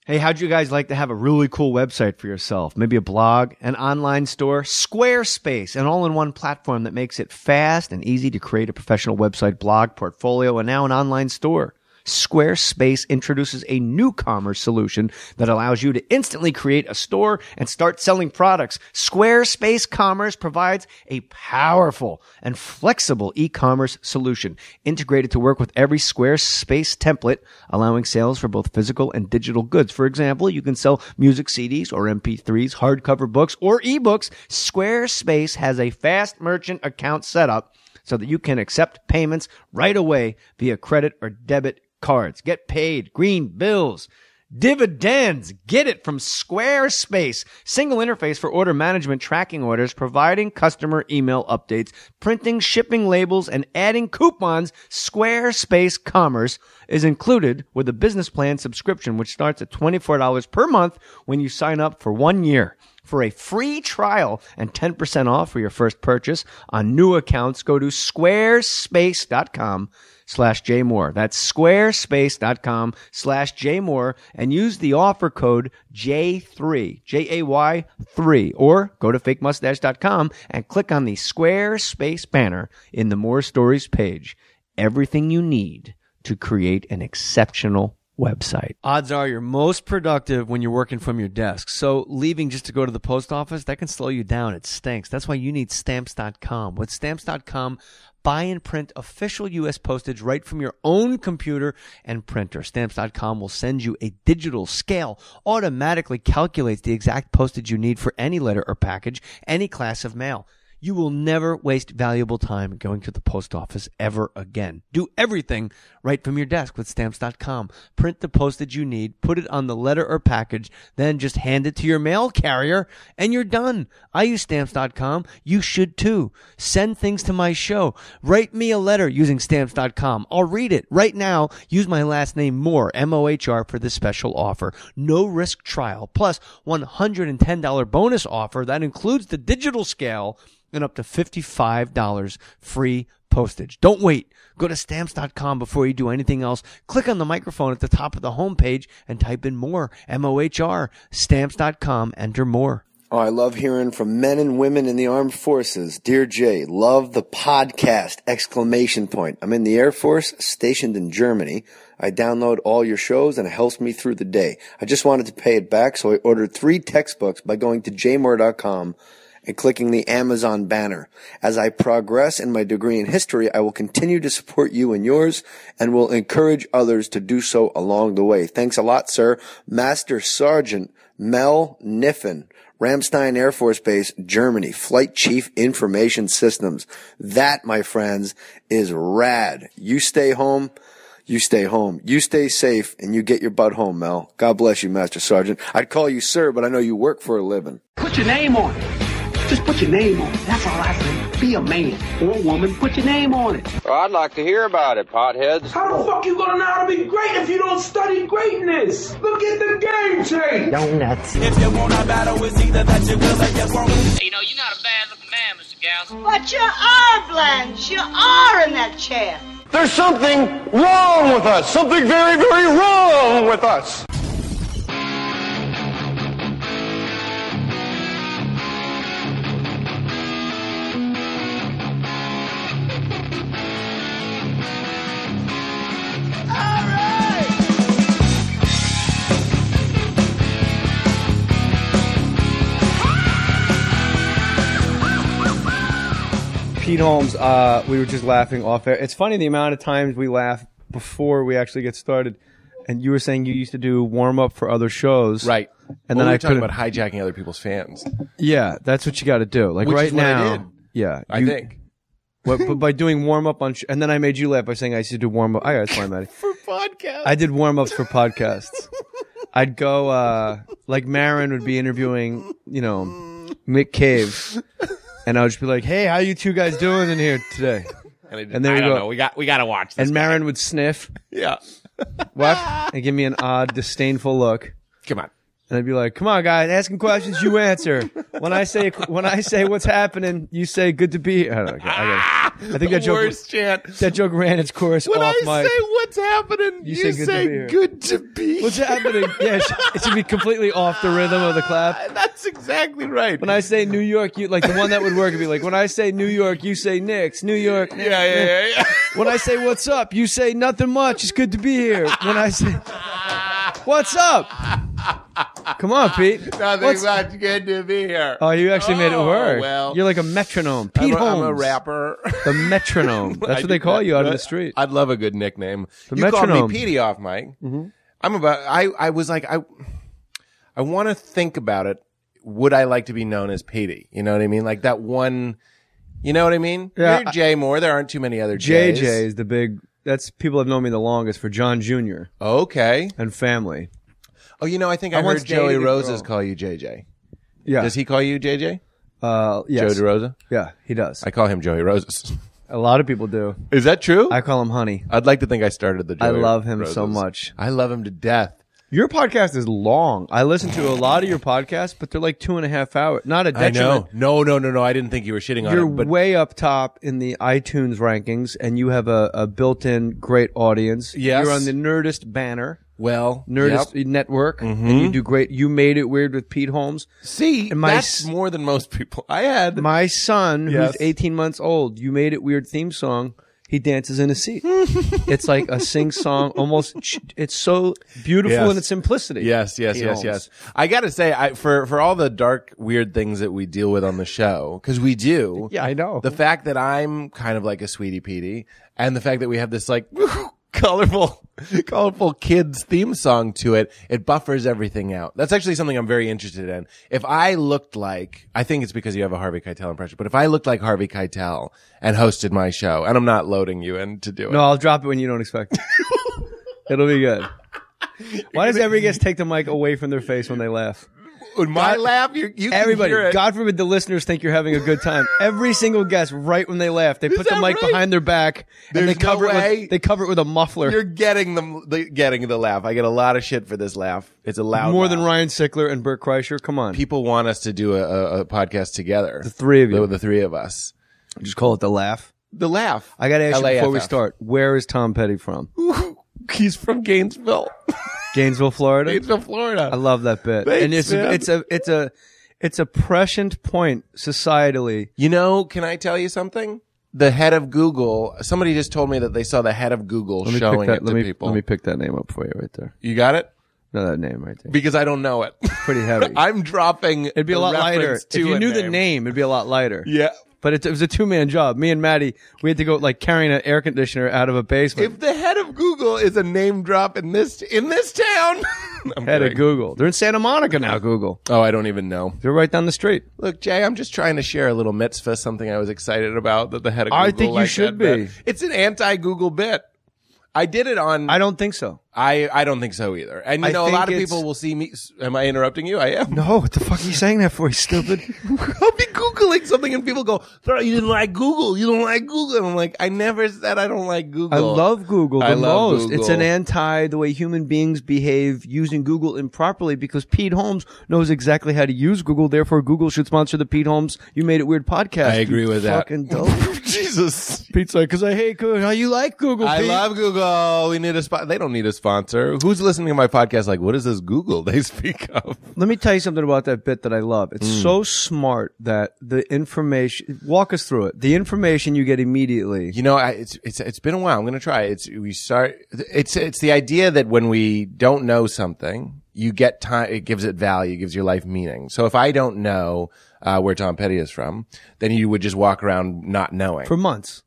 Hey, how'd you guys like to have a really cool website for yourself? Maybe a blog, an online store, Squarespace, an all-in-one platform that makes it fast and easy to create a professional website, blog, portfolio, and now an online store. Squarespace introduces a new commerce solution that allows you to instantly create a store and start selling products. Squarespace Commerce provides a powerful and flexible e-commerce solution integrated to work with every Squarespace template, allowing sales for both physical and digital goods. For example, you can sell music CDs or MP3s, hardcover books, or ebooks. Squarespace has a fast merchant account setup so that you can accept payments right away via credit or debit cards. Get paid, green bills, dividends. Get it from Squarespace. Single interface for order management, tracking orders, providing customer email updates, printing, shipping labels, and adding coupons. Squarespace Commerce is included with a business plan subscription, which starts at $24 per month when you sign up for 1 year. For a free trial and 10% off for your first purchase on new accounts, go to squarespace.com/jmohr. That's squarespace.com/jmohr and use the offer code J3, Jay3, or go to fakemustache.com and click on the Squarespace banner in the More Stories page. Everything you need to create an exceptional website. Odds are you're most productive when you're working from your desk. So leaving just to go to the post office, that can slow you down. It stinks. That's why you need Stamps.com. With Stamps.com, buy and print official U.S. postage right from your own computer and printer. Stamps.com will send you a digital scale, automatically calculates the exact postage you need for any letter or package, any class of mail. You will never waste valuable time going to the post office ever again. Do everything right from your desk with Stamps.com. Print the postage you need, put it on the letter or package, then just hand it to your mail carrier, and you're done. I use Stamps.com. You should too. Send things to my show. Write me a letter using Stamps.com. I'll read it right now. Use my last name, Mohr, M-O-H-R, for this special offer. No risk trial, plus $110 bonus offer that includes the digital scale and up to $55 free postage. Don't wait. Go to Stamps.com before you do anything else. Click on the microphone at the top of the homepage and type in Mohr, M-O-H-R. Stamps.com, enter Mohr. Oh, I love hearing from men and women in the armed forces. Dear Jay, love the podcast! ! I'm in the Air Force, stationed in Germany. I download all your shows and it helps me through the day. I just wanted to pay it back, so I ordered 3 textbooks by going to jmohr.com and clicking the Amazon banner. As I progress in my degree in history, I will continue to support you and yours and will encourage others to do so along the way. Thanks a lot, sir. Master Sergeant Mel Niffen, Ramstein Air Force Base, Germany, Flight Chief Information Systems. That, my friends, is rad. You stay home. You stay home. You stay safe, and you get your butt home, Mel. God bless you, Master Sergeant. I'd call you sir, but I know you work for a living. Put your name on it. Just put your name on it. That's all I say. Be a man or a woman. Put your name on it. Well, I'd like to hear about it, potheads. How the fuck you gonna know how to be great if you don't study greatness? Look at the game change. Donuts. If you want a battle, it's either that you will or you won't. You know, you're not a bad-looking man, Mr. Gals. But you are, Blanche. You are in that chair. There's something wrong with us. Something very, very wrong with us. Pete Holmes, we were just laughing off air. It's funny the amount of times we laugh before we actually get started. And you were saying you used to do warm-up for other shows. Right. And well, then we were talking about hijacking other people's fans. Yeah, that's what you got to do. Like Which right is what now. I did. Yeah. I think. But by doing warm-up on... and then I made you laugh by saying I used to do warm-up. I got it's fine, Maddie. For podcasts. I did warm-ups for podcasts. I'd go... like Marin would be interviewing, you know, Mick Cave. And I would just be like, hey, how you two guys doing in here today? And there you go. We got to watch this. And Marin would sniff. Yeah. What? And give me an odd, disdainful look. Come on. And I'd be like, come on, guys, asking questions, you answer. When I say what's happening, you say good to be here. I think that joke ran its course when off I say what's happening, you say good to be. What's happening? Yeah, it should be completely off the rhythm of the clap. That's exactly right. When I say New York, you like the one that would work would be like, when I say New York, you say Knicks. New York. Knicks, yeah. When I say what's up, you say nothing much. It's good to be here. When I say what's up? Come on, Pete. Nothing much. Good to be here. Oh, you actually made it work. Well, you're like a metronome. Pete Holmes. I'm a rapper. The metronome. That's what they call you out in the street. I'd love a good nickname. The you metronome. called me Petey off, Mike. Mm-hmm. I was like, I want to think about it. Would I like to be known as Petey? You know what I mean? Like that one. You know what I mean? Yeah. You're Jay Mohr. There aren't too many other Jays. JJ is the big. That's people have known me the longest for John Jr. Okay. And family. Oh, I think I heard Joey Roses call you JJ. Yeah. Does he call you JJ? Yes. Joe DeRosa? Yeah, he does. I call him Joey Roses. A lot of people do. Is that true? I call him Honey. I'd like to think I started the Joey I love him Roses. so much. I love him to death. Your podcast is long. I listen to a lot of your podcasts, but they're like 2.5 hours. Not a detriment. I know. No. I didn't think you were shitting on it. You're But way up top in the iTunes rankings, and you have a built-in great audience. Yes. You're on the Nerdist banner. Well, Nerdist Network, and you do great. You made it weird with Pete Holmes. See, and that's more than most people. I had my son, who's 18 months old. You made it weird theme song. He dances in his seat. It's like a sing-song, almost. It's so beautiful in its simplicity. Yes. I got to say, for all the dark, weird things that we deal with on the show, because we do. Yeah, I know. The fact that I'm kind of like a Sweetie Petey, and the fact that we have this like colorful kids theme song to it, it buffers everything out. That's actually something I'm very interested in. If I looked like, I think it's because you have a Harvey Keitel impression, but if I looked like Harvey Keitel and hosted my show, and I'm not loading you in to do it. No, I'll drop it when you don't expect it. It'll be good. Why does every guest take the mic away from their face when they laugh? When my laugh, you everybody, can hear it. God forbid the listeners think you're having a good time. Every single guest, right when they laugh, they put the mic behind their back and they cover it with a muffler. You're getting the laugh. I get a lot of shit for this laugh. It's a loud More laugh. than Ryan Sickler and Bert Kreischer. Come on. People want us to do a podcast together. The three of you. The three of us. Just call it The Laugh. The Laugh. I got to ask you before we LAFF. start, where is Tom Petty from? He's from Gainesville. Gainesville, Florida. Gainesville, Florida. I love that bit. Thanks, and it's a prescient point societally. Can I tell you something? The head of Google, somebody just told me that they saw the head of Google showing it to people. Let me pick that name up for you right there. You got it? No, that name right there. Because I don't know it. Pretty heavy. I'm dropping. It'd be a lot lighter. If you knew the name, it'd be a lot lighter. Yeah. But it was a two-man job. Me and Maddie, we had to go like carrying an air conditioner out of a basement. If the head of Google is a name drop in this town, head of Google. They're in Santa Monica now, Google. Oh, I don't even know. They're right down the street. Look, Jay, I'm just trying to share a little mitzvah, something I was excited about that the head of Google. I think you should be. It's an anti-Google bit. I did it on. I don't think so. I don't think so either. And a lot of people will see me. Am I interrupting you? I am. No, what the fuck are you saying that for, you stupid? I'll be Googling something and people go, you didn't like Google. You don't like Google. And I'm like, I never said I don't like Google. I love Google the most. Google. It's an anti the way human beings behave using Google improperly because Pete Holmes knows exactly how to use Google. Therefore, Google should sponsor the Pete Holmes You Made It Weird podcast. I agree with that. Fucking dope. Jesus. Pete's like, because I hate Google. How you like Google, Pete? I love Google. We need a spot. They don't need a sponsor. Who's listening to my podcast like, what is this Google they speak of? Let me tell you something about that bit that I love. It's so smart that the information, walk us through it. The information you get immediately. It's been a while. I'm going to try it. It's the idea that when we don't know something, you get time, it gives it value, gives your life meaning. So if I don't know where Tom Petty is from, then you would just walk around not knowing. For months.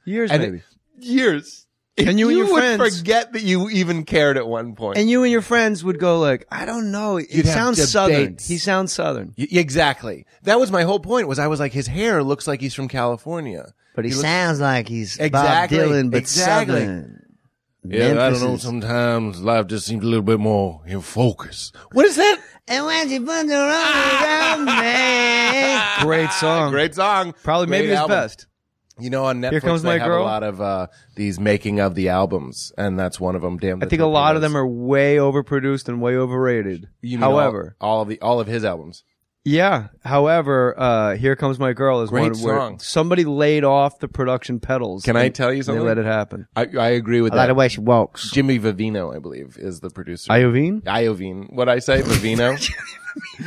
Years, maybe. Years. And you and your friends would forget that you even cared at one point. And you and your friends would go like, I don't know. He sounds southern. He sounds southern. Exactly. That was my whole point. I was like, his hair looks like he's from California. But he sounds like he's Bob Dylan, but southern. Yeah, I don't know. Sometimes life just seems a little bit more in focus. What is that? And when she put the around me. Great song. Great song. Probably maybe his best. You know, on Netflix, Here Comes they My have Girl? a lot of these making of the albums, and that's one of them. Damn, I think a lot of them are way overproduced and way overrated. You mean However, all of his albums. yeah. However, Here Comes My Girl is Great one where song. somebody laid off the production pedals. Can I tell you something? They let it happen. I agree with I that. like the way she walks. Jimmy Vivino, I believe, is the producer. Iovine? Iovine. What'd I say? Vivino?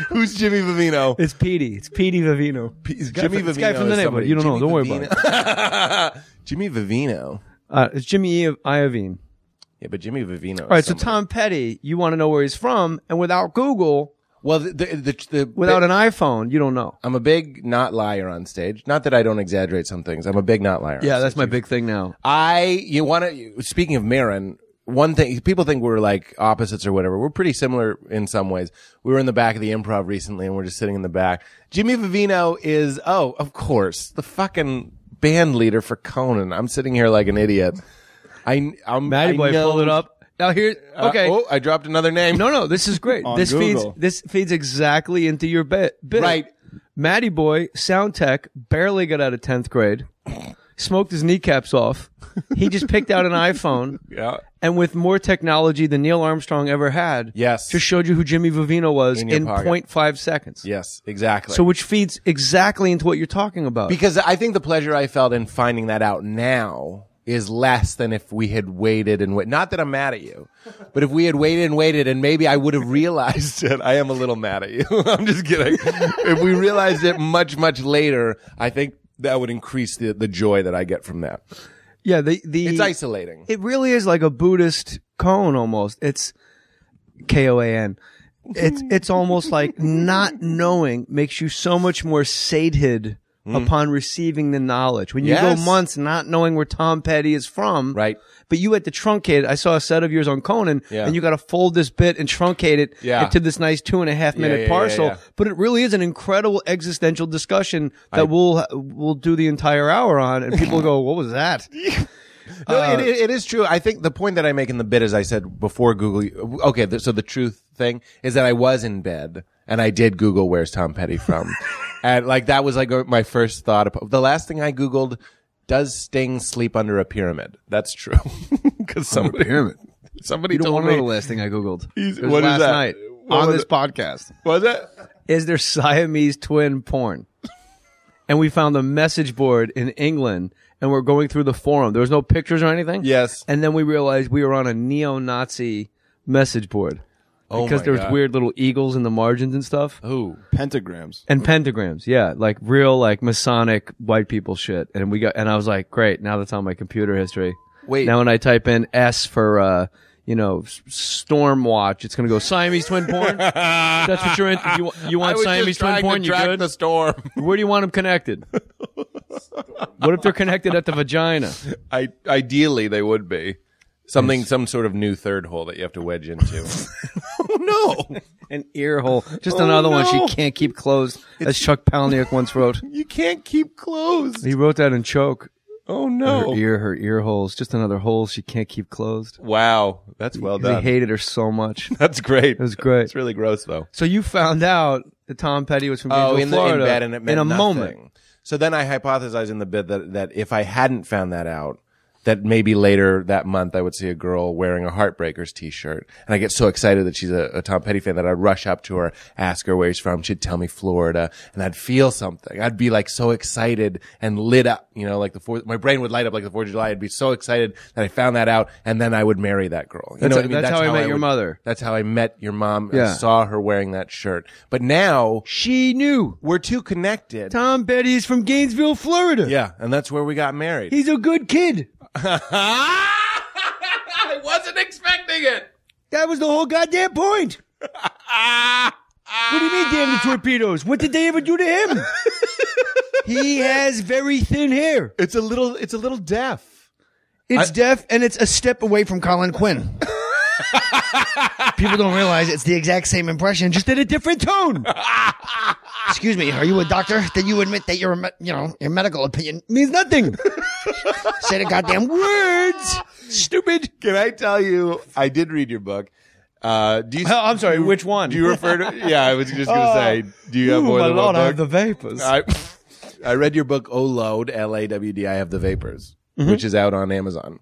Who's Jimmy Vivino? It's Petey. It's Petey Vivino. Jimmy Vivino. It's guy from the is neighborhood. somebody. You don't know. Jimmy Don't worry about it. Jimmy Vivino. It's Jimmy Iovine. Yeah, but Jimmy Vivino. All right, so Tom Petty, you want to know where he's from, and without Google, Well, without an iPhone, you don't know. I'm a big not liar on stage. Not that I don't exaggerate some things. I'm a big not liar. Yeah, on that's stage. my big thing now. Speaking of Marin, one thing, people think we're like opposites or whatever. We're pretty similar in some ways. We were in the back of the Improv recently and we're just sitting in the back. Jimmy Vivino is, of course, the fucking band leader for Conan. I'm sitting here like an idiot. Matty Boy, pull it up. Now here, okay. I dropped another name. No, this is great. This feeds exactly into your bit. Right. Matty Boy, sound tech, barely got out of 10th grade, smoked his kneecaps off. He just picked out an iPhone. Yeah. And with more technology than Neil Armstrong ever had. Yes. Just showed you who Jimmy Vivino was in 0.5 seconds. Yes, exactly. So which feeds exactly into what you're talking about. Because I think the pleasure I felt in finding that out now is less than if we had waited and waited. Not that I'm mad at you, but if we had waited and maybe I would have realized it. I am a little mad at you. I'm just kidding. If we realized it much, much later, I think that would increase the joy that I get from that. Yeah, it's isolating. It really is like a Buddhist koan almost. It's Koan. It's almost like not knowing makes you so much more sated upon receiving the knowledge. When you go months not knowing where Tom Petty is from, right? But you had to truncate it. I saw a set of yours on Conan, and you got to fold this bit and truncate it into this nice 2.5 minute parcel. Yeah. But it really is an incredible existential discussion that we'll do the entire hour on, and people go, "What was that?" No, it is true. I think the point that I make in the bit, as I said before Google, okay, so the truth thing is that I was in bed and I did Google where's Tom Petty from. And like, that was like my first thought. The last thing I Googled, does Sting sleep under a pyramid? That's true. Cause somebody told You don't want to me. know the last thing I Googled. It was What is last that? night What on was this it? podcast. Was it? Is there Siamese twin porn? And we found a message board in England, and we're going through the forum. There was no pictures or anything. Yes. And then we realized we were on a neo-Nazi message board. Oh because my there was God. weird little eagles in the margins and stuff. Ooh. Pentagrams. And pentagrams, yeah. Like real, like, Masonic white people shit. And I was like, great, now that's on my computer history. Wait. Now when I type in S for, Storm Watch, it's going to go Siamese twin porn. That's what you're into. You want Siamese twin porn? You good? The storm. Where do you want them connected? What if they're connected at the vagina? Ideally, they would be. Some sort of new third hole that you have to wedge into. Oh, no. An ear hole. Just another one she can't keep closed, as Chuck Palahniuk once wrote. You can't keep closed. He wrote that in Choke. Oh, no. Her ear holes. Just another hole she can't keep closed. Wow. That's well done. He hated her so much. That's great. It was great. It's really gross, though. So you found out that Tom Petty was from Gainesville, Florida in bed, and it meant in a nothing. moment. So then I hypothesized in the bit that if I hadn't found that out, that maybe later that month I would see a girl wearing a Heartbreakers t-shirt. And I get so excited that she's a Tom Petty fan that I'd rush up to her, ask her where she's from. She'd tell me Florida, and I'd feel something. I'd be like so excited and lit up, like my brain would light up like the 4th of July. I'd be so excited that I found that out, and then I would marry that girl. You know what I mean? That's how I met your mother. That's how I met your mom. Yeah. I saw her wearing that shirt. But now She knew. we're too connected. Tom Petty is from Gainesville, Florida. Yeah, and that's where we got married. He's a good kid. I wasn't expecting it. That was the whole goddamn point. What do you mean, damn the torpedoes? What did they ever do to him? He has very thin hair. It's a little deaf. It's deaf, and it's a step away from Colin Quinn. People don't realize it's the exact same impression, just in a different tone. Excuse me, are you a doctor? Then you admit that your medical opinion means nothing. Say the goddamn words. Stupid. Can I tell you? I did read your book. I'm sorry. Which one? Do you refer to? Yeah, I was just going to say. Do you have more my than Lord, one I have book? the vapors. I read your book, Oh Load, Lawd, I Have the Vapors, which is out on Amazon.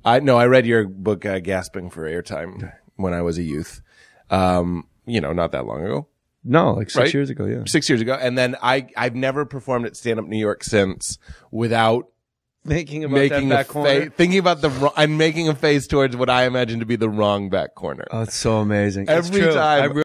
I read your book, Gasping for Airtime, when I was a youth. Not that long ago. No, like 6 Right? years ago, yeah. 6 years ago. And then I've never performed at Stand Up New York since without Thinking about that back corner. thinking about I'm making a face towards what I imagine to be the wrong back corner. Oh, it's so amazing. Every it's true. time.